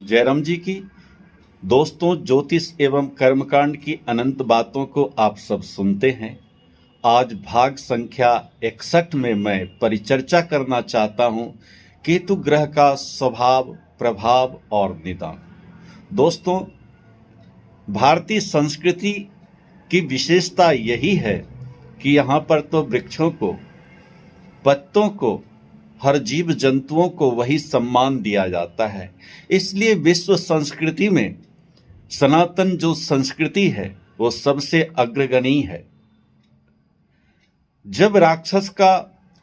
जयराम जी की। दोस्तों, ज्योतिष एवं कर्मकांड की अनंत बातों को आप सब सुनते हैं। आज भाग संख्या 61 में मैं परिचर्चा करना चाहता हूं केतु ग्रह का स्वभाव, प्रभाव और निदान। दोस्तों, भारतीय संस्कृति की विशेषता यही है कि यहाँ पर तो वृक्षों को, पत्तों को, हर जीव जंतुओं को वही सम्मान दिया जाता है। इसलिए विश्व संस्कृति में सनातन जो संस्कृति है वो सबसे अग्रगणी है। जब राक्षस का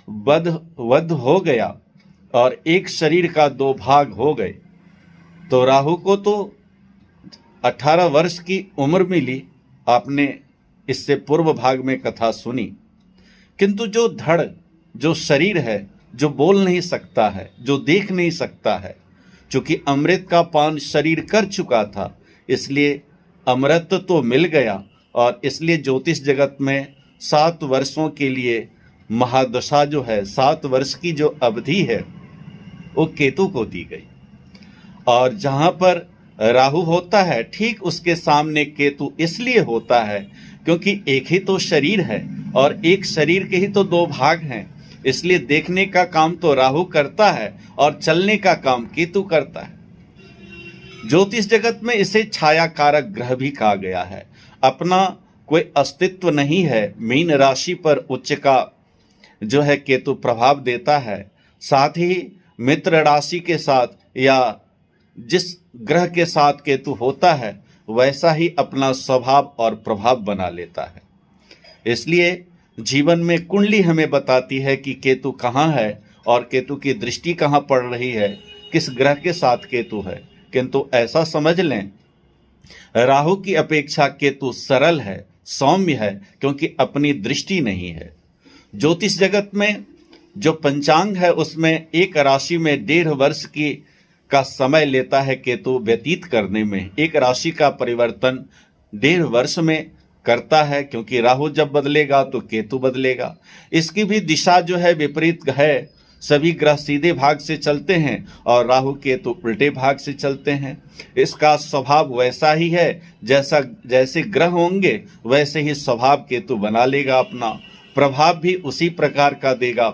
वध हो गया और एक शरीर का दो भाग हो गए तो राहु को तो 18 वर्ष की उम्र मिली। आपने इससे पूर्व भाग में कथा सुनी। किंतु जो धड़, जो शरीर है, जो बोल नहीं सकता है, जो देख नहीं सकता है, चूंकि अमृत का पान शरीर कर चुका था, इसलिए अमृत तो मिल गया। और इसलिए ज्योतिष जगत में 7 वर्षों के लिए महादशा जो है, 7 वर्ष की जो अवधि है वो केतु को दी गई। और जहां पर राहु होता है ठीक उसके सामने केतु इसलिए होता है क्योंकि एक ही तो शरीर है और एक शरीर के ही तो दो भाग हैं। इसलिए देखने का काम तो राहु करता है और चलने का काम केतु करता है। ज्योतिष जगत में इसे छाया कारक ग्रह भी कहा गया है। अपना कोई अस्तित्व नहीं है। मीन राशि पर उच्च का जो है केतु प्रभाव देता है। साथ ही मित्र राशि के साथ या जिस ग्रह के साथ केतु होता है वैसा ही अपना स्वभाव और प्रभाव बना लेता है। इसलिए जीवन में कुंडली हमें बताती है कि केतु कहाँ है और केतु की दृष्टि कहाँ पड़ रही है, किस ग्रह के साथ केतु है। किंतु ऐसा समझ लें, राहु की अपेक्षा केतु सरल है, सौम्य है, क्योंकि अपनी दृष्टि नहीं है। ज्योतिष जगत में जो पंचांग है उसमें एक राशि में 1.5 वर्ष का समय लेता है केतु व्यतीत करने में। एक राशि का परिवर्तन 1.5 वर्ष में करता है, क्योंकि राहु जब बदलेगा तो केतु बदलेगा। इसकी भी दिशा जो है विपरीत है। सभी ग्रह सीधे भाग से चलते हैं और केतु उल्टे भाग से चलते हैं। इसका स्वभाव वैसा ही है, जैसे ग्रह होंगे वैसे ही स्वभाव केतु बना लेगा। अपना प्रभाव भी उसी प्रकार का देगा।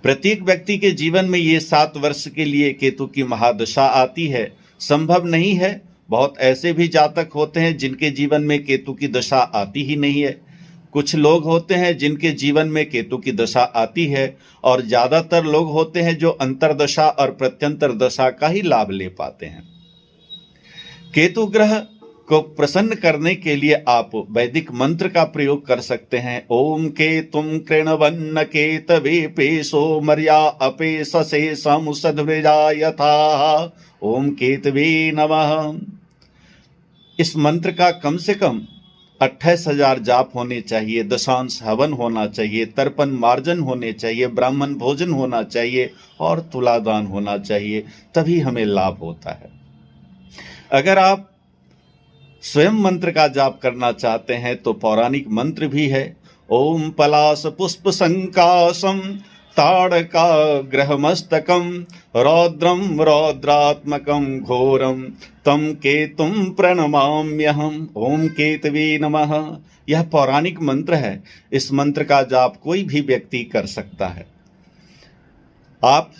प्रत्येक व्यक्ति के जीवन में ये 7 वर्ष के लिए केतु की महादशा आती है। संभव नहीं है, बहुत ऐसे भी जातक होते हैं जिनके जीवन में केतु की दशा आती ही नहीं है। कुछ लोग होते हैं जिनके जीवन में केतु की दशा आती है और ज़्यादातर लोग होते हैं जो अंतरदशा और प्रत्यंतर दशा का ही लाभ ले पाते हैं। केतु ग्रह को प्रसन्न करने के लिए आप वैदिक मंत्र का प्रयोग कर सकते हैं। ओम केतुम कृणवन्न केतवे पेशो मर्या अपेशसे समुसद्वृजा यथा ओम केतवे नमः। इस मंत्र का कम से कम 28,000 जाप होने चाहिए, दशांश हवन होना चाहिए, तर्पण मार्जन होने चाहिए, ब्राह्मण भोजन होना चाहिए और तुलादान होना चाहिए, तभी हमें लाभ होता है। अगर आप स्वयं मंत्र का जाप करना चाहते हैं तो पौराणिक मंत्र भी है। ओम पलाश पुष्प संकाशम ताड़का ग्रहमस्तकम रौद्रम रौद्रात्मकम घोरम तम केतुम प्रणमाम्यहम ओम केतवे नमः। यह पौराणिक मंत्र है। इस मंत्र का जाप कोई भी व्यक्ति कर सकता है। आप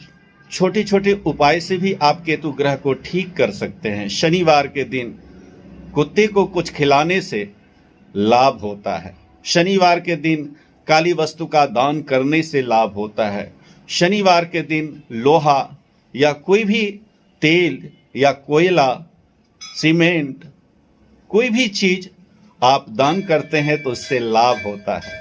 छोटे छोटे उपाय से भी आप केतु ग्रह को ठीक कर सकते हैं। शनिवार के दिन कुत्ते को कुछ खिलाने से लाभ होता है। शनिवार के दिन काली वस्तु का दान करने से लाभ होता है। शनिवार के दिन लोहा या कोई भी तेल या कोयला, सीमेंट, कोई भी चीज आप दान करते हैं तो इससे लाभ होता है।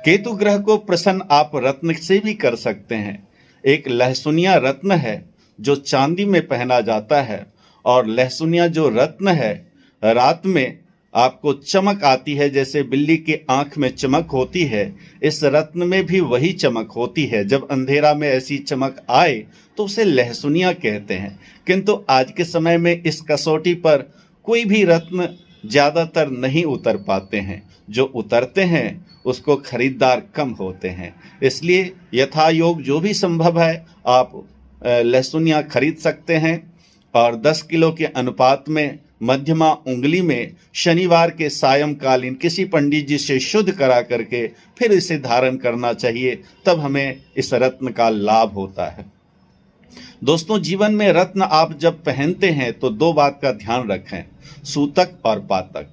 केतु ग्रह को प्रसन्न आप रत्न से भी कर सकते हैं। एक लहसुनिया रत्न है जो चांदी में पहना जाता है और लहसुनिया जो रत्न है रात में आपको चमक आती है, जैसे बिल्ली की आंख में चमक होती है, इस रत्न में भी वही चमक होती है। जब अंधेरा में ऐसी चमक आए तो उसे लहसुनिया कहते हैं। किंतु आज के समय में इस कसौटी पर कोई भी रत्न ज़्यादातर नहीं उतर पाते हैं। जो उतरते हैं उसको खरीदार कम होते हैं। इसलिए यथायोग जो भी संभव है आप लहसुनिया खरीद सकते हैं और 10 किलो के अनुपात में मध्यमा उंगली में शनिवार के सायंकालीन किसी पंडित जी से शुद्ध करा करके फिर इसे धारण करना चाहिए, तब हमें इस रत्न का लाभ होता है। दोस्तों, जीवन में रत्न आप जब पहनते हैं तो दो बात का ध्यान रखें, सूतक और पातक।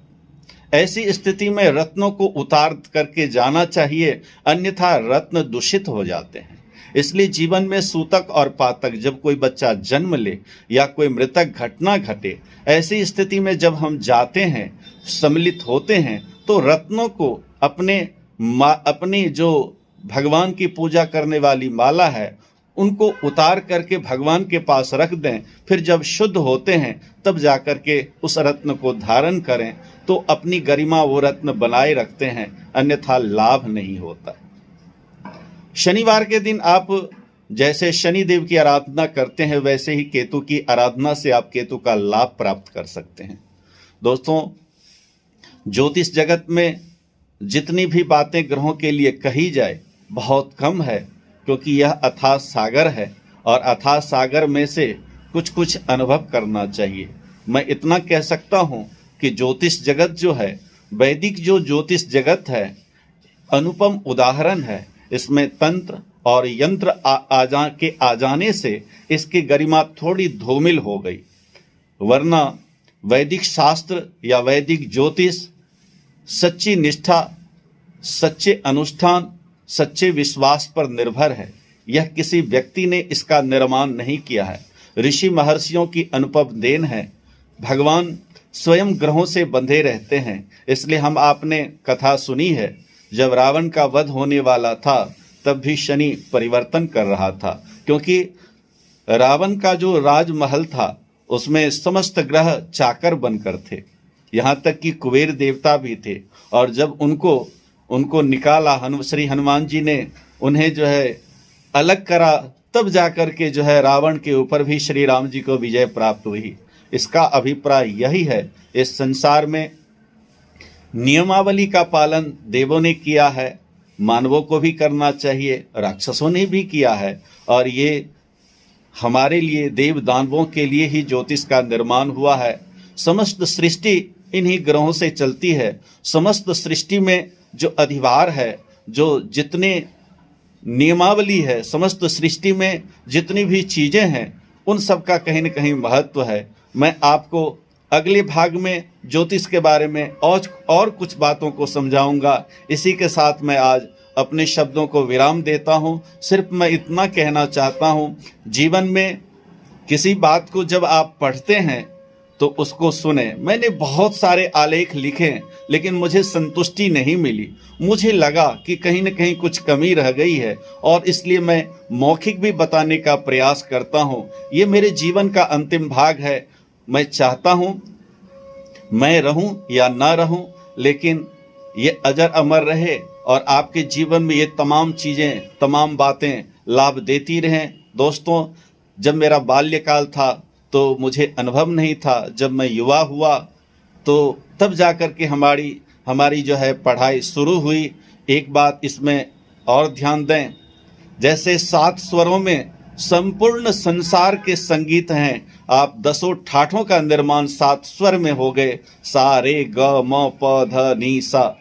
ऐसी स्थिति में रत्नों को उतार करके जाना चाहिए, अन्यथा रत्न दूषित हो जाते हैं। इसलिए जीवन में सूतक और पातक, जब कोई बच्चा जन्म ले या कोई मृतक घटना घटे, ऐसी स्थिति में जब हम जाते हैं, सम्मिलित होते हैं, तो रत्नों को अपनी जो भगवान की पूजा करने वाली माला है उनको उतार करके भगवान के पास रख दें। फिर जब शुद्ध होते हैं तब जाकर के उस रत्न को धारण करें, तो अपनी गरिमा वो रत्न बनाए रखते हैं, अन्यथा लाभ नहीं होता। शनिवार के दिन आप जैसे शनि देव की आराधना करते हैं, वैसे ही केतु की आराधना से आप केतु का लाभ प्राप्त कर सकते हैं। दोस्तों, ज्योतिष जगत में जितनी भी बातें ग्रहों के लिए कही जाए बहुत कम है, क्योंकि यह अथाह सागर है और अथाह सागर में से कुछ कुछ अनुभव करना चाहिए। मैं इतना कह सकता हूँ कि ज्योतिष जगत जो है, वैदिक जो ज्योतिष जगत है, अनुपम उदाहरण है। इसमें तंत्र और यंत्र आ जाने से इसकी गरिमा थोड़ी धूमिल हो गई, वरना वैदिक शास्त्र या वैदिक ज्योतिष सच्ची निष्ठा, सच्चे अनुष्ठान, सच्चे विश्वास पर निर्भर है। यह किसी व्यक्ति ने इसका निर्माण नहीं किया है, ऋषि महर्षियों की अनुपम देन है। भगवान स्वयं ग्रहों से बंधे रहते हैं। इसलिए आपने कथा सुनी है, जब रावण का वध होने वाला था तब भी शनि परिवर्तन कर रहा था, क्योंकि रावण का जो राजमहल था उसमें समस्त ग्रह चाकर बनकर थे, यहाँ तक कि कुबेर देवता भी थे। और जब उनको निकाला, श्री हनुमान जी ने उन्हें जो है अलग करा, तब जाकर के जो है रावण के ऊपर भी श्री राम जी को विजय प्राप्त हुई। इसका अभिप्राय यही है, इस संसार में नियमावली का पालन देवों ने किया है, मानवों को भी करना चाहिए, राक्षसों ने भी किया है। और ये हमारे लिए, देव दानवों के लिए ही ज्योतिष का निर्माण हुआ है। समस्त सृष्टि इन्हीं ग्रहों से चलती है। समस्त सृष्टि में जो अधिभार है, जो जितने नियमावली है, समस्त सृष्टि में जितनी भी चीज़ें हैं, उन सब का कहीं न कहीं महत्व है। मैं आपको अगले भाग में ज्योतिष के बारे में और कुछ बातों को समझाऊंगा। इसी के साथ मैं आज अपने शब्दों को विराम देता हूँ। सिर्फ मैं इतना कहना चाहता हूँ, जीवन में किसी बात को जब आप पढ़ते हैं तो उसको सुने। मैंने बहुत सारे आलेख लिखे, लेकिन मुझे संतुष्टि नहीं मिली। मुझे लगा कि कहीं न कहीं कुछ कमी रह गई है, और इसलिए मैं मौखिक भी बताने का प्रयास करता हूँ। ये मेरे जीवन का अंतिम भाग है। मैं चाहता हूँ मैं रहूँ या ना रहूँ, लेकिन ये अजर अमर रहे और आपके जीवन में ये तमाम चीज़ें, तमाम बातें लाभ देती रहें। दोस्तों, जब मेरा बाल्यकाल था तो मुझे अनुभव नहीं था। जब मैं युवा हुआ तो तब जाकर के हमारी जो है पढ़ाई शुरू हुई। एक बात इसमें और ध्यान दें, जैसे 7 स्वरों में संपूर्ण संसार के संगीत हैं, आप 10 ठाठों का निर्माण 7 स्वर में हो गए, सा रे ग म प ध नि सा।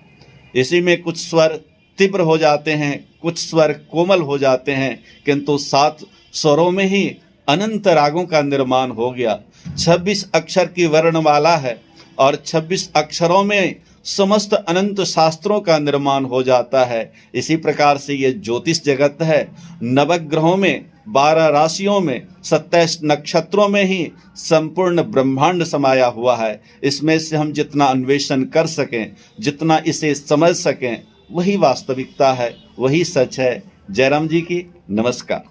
इसी में कुछ स्वर तीव्र हो जाते हैं, कुछ स्वर कोमल हो जाते हैं, किंतु 7 स्वरों में ही अनंत रागों का निर्माण हो गया। 26 अक्षर की वर्णमाला है और 26 अक्षरों में समस्त अनंत शास्त्रों का निर्माण हो जाता है। इसी प्रकार से ये ज्योतिष जगत है। नवग्रहों में, 12 राशियों में, 27 नक्षत्रों में ही संपूर्ण ब्रह्मांड समाया हुआ है। इसमें से हम जितना अन्वेषण कर सकें, जितना इसे समझ सकें, वही वास्तविकता है, वही सच है। जयराम जी की नमस्कार।